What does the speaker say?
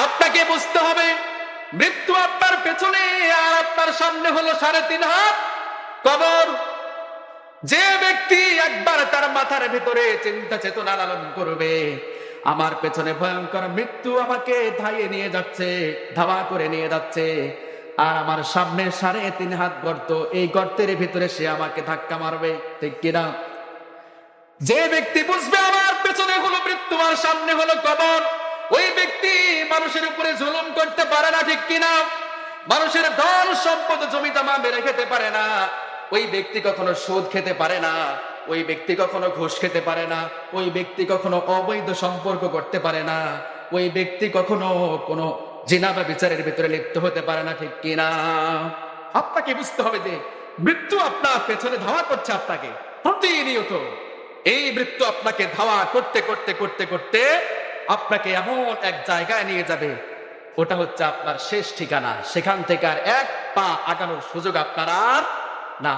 আপনাকে বুঝতে হবে মৃত্যু আপনার পেছনে আর আপনার সামনে হলো 3.5 হাত কবর। যে ব্যক্তি একবার তার মাথার ভিতরে চিন্তা চেতনা লালন করবে, আমার পেছনে ভয়ঙ্কর মৃত্যু আমাকে ধাইয়ে নিয়ে যাচ্ছে, ধাওয়া করে নিয়ে যাচ্ছে, আর আমার সামনে 3.5 হাত গর্ত, এই গর্তের ভিতরে সে আমাকে ধাক্কা মারবে, ঠিক কিনা? যে ব্যক্তি বুঝবে আমার পেছনে হলো মৃত্যু আর সামনে হলো কবর, ওই ব্যক্তি মানুষের উপরে জুলুম করতে পারে না, ঠিক কিনা? মানুষের ধন সম্পদ জমি জমা মেরে খেতে পারে না, ওই ব্যক্তি কখনো সুদ খেতে পারে না, ওই ব্যক্তি কখনো ঘুষ খেতে পারে না, ওই ব্যক্তি কখনো অবৈধ সম্পর্ক করতে পারে না, ওই ব্যক্তি কখনো কোনো জিনা বা বিচারের ভিতরে লিপ্ত হতে পারে না, ঠিক কিনা? আপনাকে বুঝতে হবে যে মৃত্যু আপনার পেছনে ধাওয়া করছে আপনাকে প্রতিনিয়ত। এই মৃত্যু আপনাকে ধাওয়া করতে করতে করতে করতে আপনাকে এমন এক জায়গায় নিয়ে যাবে, ওটা হচ্ছে আপনার শেষ ঠিকানা। সেখান থেকে আর এক পা আগানোর সুযোগ আপনার আর না।